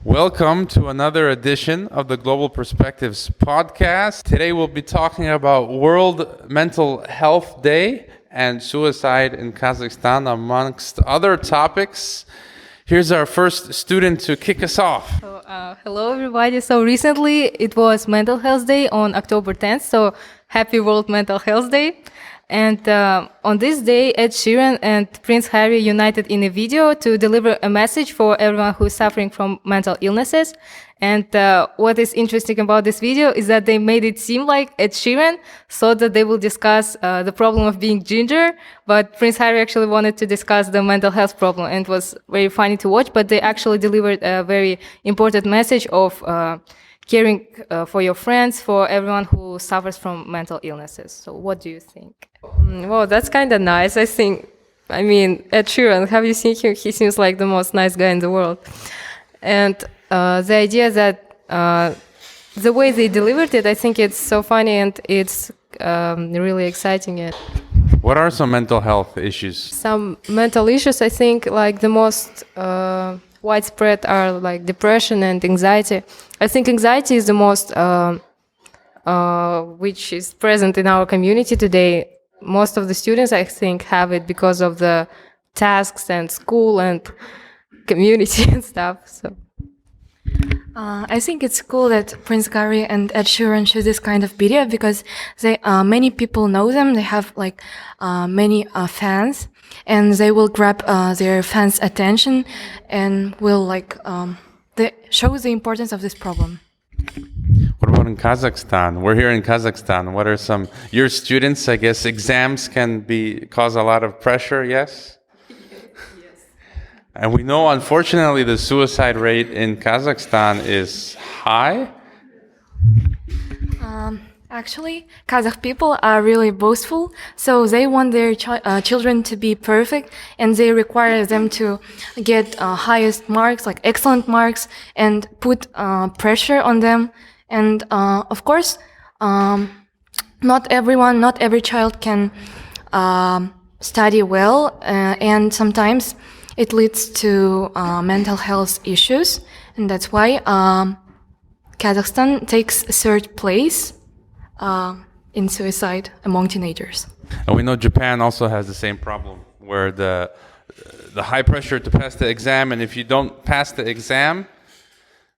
Welcome to another edition of the Global Perspectives podcast. Today we'll be talking about World Mental Health Day and suicide in Kazakhstan, amongst other topics. Here's our first student to kick us off. Hello everybody. So recently it was Mental Health Day on October 10th. So happy World Mental Health Day. And on this day, Ed Sheeran and Prince Harry united in a video to deliver a message for everyone who is suffering from mental illnesses. And what is interesting about this video is that they made it seem like Ed Sheeran thought that they will discuss the problem of being ginger, but Prince Harry actually wanted to discuss the mental health problem, and it was very funny to watch. But they actually delivered a very important message of caring for your friends, for everyone who suffers from mental illnesses. So what do you think? Well, that's kind of nice. Ed Sheeran, have you seen him? He seems like the most nice guy in the world. And the idea that the way they delivered it, I think it's so funny and it's really exciting. What are some mental health issues? Some mental issues, I think, like the most widespread are like depression and anxiety. I think anxiety is the most which is present in our community today. Most of the students, I think, have it because of the tasks and school and community and stuff. So I think it's cool that Prince Harry and Ed Sheeran shoot this kind of video because they many people know them. They have like many fans, and they will grab their fans' attention and will they show the importance of this problem. What about in Kazakhstan? We're here in Kazakhstan. What are some your students? I guess exams can cause a lot of pressure. Yes. And we know, unfortunately, the suicide rate in Kazakhstan is high. Actually, Kazakh people are really boastful, so they want their children to be perfect, and they require them to get highest marks, like excellent marks, and put pressure on them. And of course, not every child can study well, and sometimes it leads to mental health issues, and that's why Kazakhstan takes third place in suicide among teenagers. And we know Japan also has the same problem, where the high pressure to pass the exam, and if you don't pass the exam,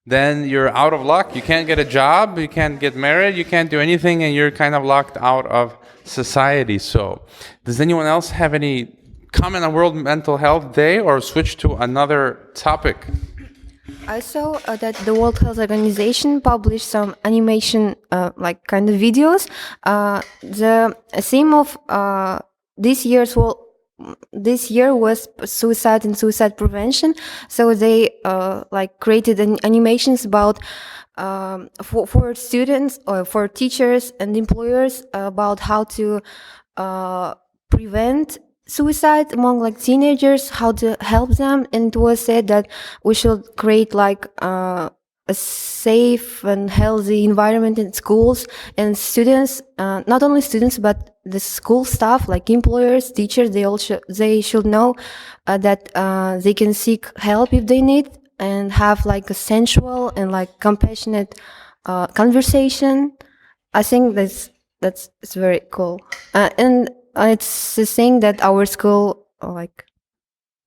then you're out of luck. You can't get a job, you can't get married, you can't do anything, and you're kind of locked out of society. So, does anyone else have any comment on World Mental Health Day, or switch to another topic? I saw that the World Health Organization published some animation, kind of videos. The theme of this year was suicide and suicide prevention. So they created animations about for students or for teachers and employers about how to prevent suicide among teenagers, how to help them. And it was said that we should create a safe and healthy environment in schools, and students, not only students but the school staff, like employers, teachers, they should know that they can seek help if they need, and have a sensual and compassionate conversation. I think that's very cool. And it's the thing that our school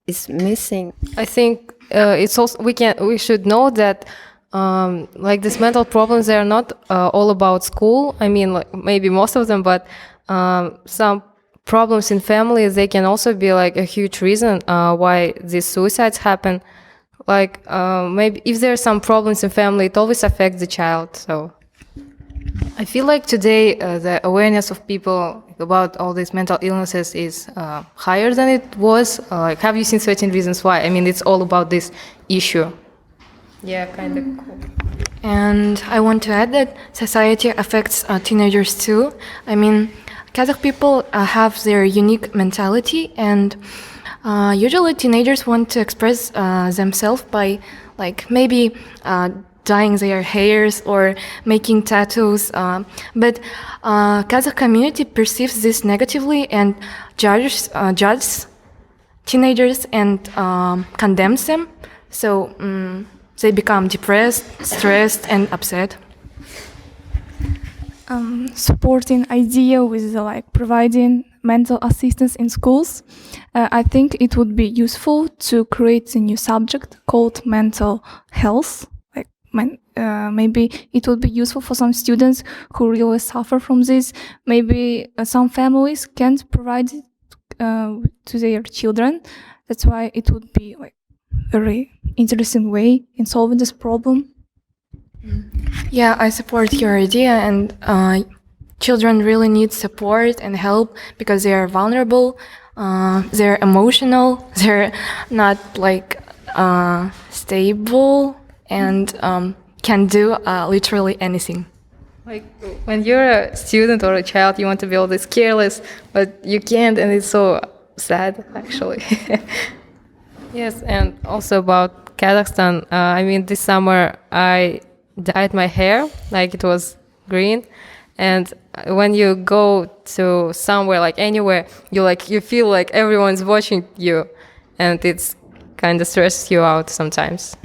is missing. I think it's also we should know that these mental problems, they are not all about school. I mean, maybe most of them, but some problems in families, they can also be a huge reason why these suicides happen. Maybe if there are some problems in family, it always affects the child. So I feel like today the awareness of people about all these mental illnesses is higher than it was. Have you seen 13 Reasons Why? I mean, it's all about this issue. Yeah, kind of cool. And I want to add that society affects teenagers too. I mean, Kazakh people have their unique mentality, and usually teenagers want to express themselves by maybe dyeing their hairs or making tattoos. But Kazakh community perceives this negatively and judges teenagers and condemns them. So they become depressed, stressed, and upset. Supporting idea with like providing mental assistance in schools. I think it would be useful to create a new subject called mental health. Like maybe it would be useful for some students who really suffer from this. Maybe some families can't provide it to their children. That's why it would be like very interesting way in solving this problem. Yeah, I support your idea, and children really need support and help because they are vulnerable, they're emotional, they're not like stable, and can do literally anything. Like when you're a student or a child, you want to be all this careless, but you can't, and it's so sad, actually. Yes, and also about Kazakhstan. I mean, this summer I dyed my hair, like it was green, and when you go to somewhere, like anywhere, you feel like everyone's watching you, and it's kind of stresses you out sometimes.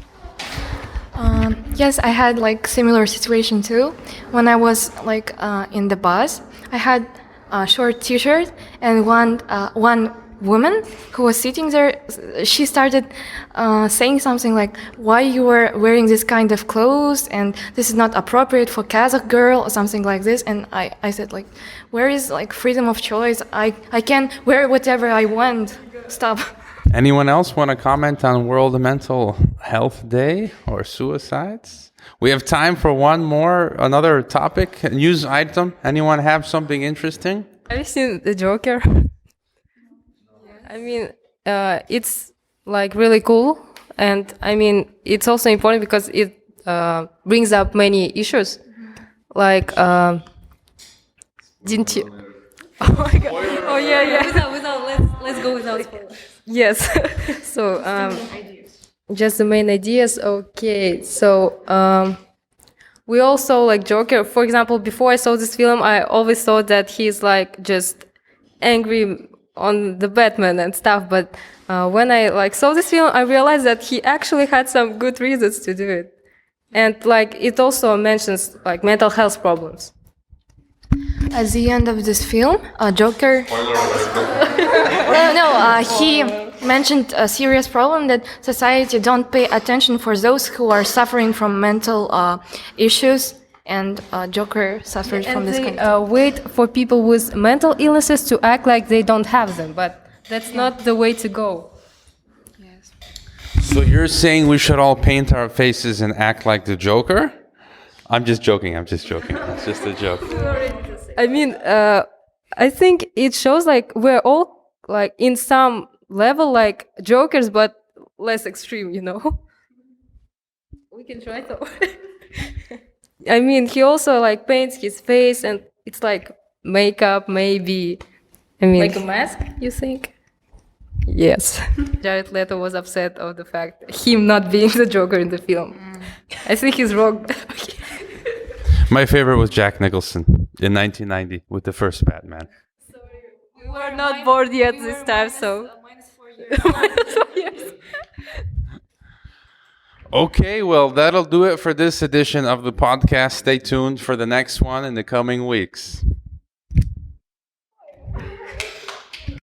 Yes, I had like similar situation too. When I was like in the bus, I had a short T-shirt, and one woman who was sitting there, she started saying something like, "Why you are wearing this kind of clothes, and this is not appropriate for Kazakh girl," or something like this. And I said like, "Where is like freedom of choice? I can wear whatever I want. Stop." Anyone else want to comment on World Mental Health Day or suicides? We have time for another topic, news item. Anyone have something interesting? Have you seen the Joker? I mean, it's like really cool, and I mean, it's also important because it brings up many issues. Like, didn't you? Oh my god! Oh yeah. Let's go without spoilers. Yes. So, just the main ideas. Okay. So, we also like Joker. For example, before I saw this film, I always thought that he's like just angry on the Batman and stuff. But when I like saw this film, I realized that he actually had some good reasons to do it, and like it also mentions like mental health problems. At the end of this film, Joker. He mentioned a serious problem that society don't pay attention for those who are suffering from mental issues, and Joker suffers from this kind of. Wait for people with mental illnesses to act like they don't have them, but that's not the way to go. Yes. So you're saying we should all paint our faces and act like the Joker? I'm just joking. It's just a joke. I mean, I think it shows like we're all like in some level like Jokers, but less extreme, you know? We can try though. I mean, he also like paints his face, and it's like makeup, maybe. I mean, Like a mask, you think? yes. Jared Leto was upset of the fact him not being the Joker in the film. I think he's wrong. My favorite was Jack Nicholson in 1990 with the first Batman. We were not bored yet this time, so. Okay, well, that'll do it for this edition of the podcast. Stay tuned for the next one in the coming weeks.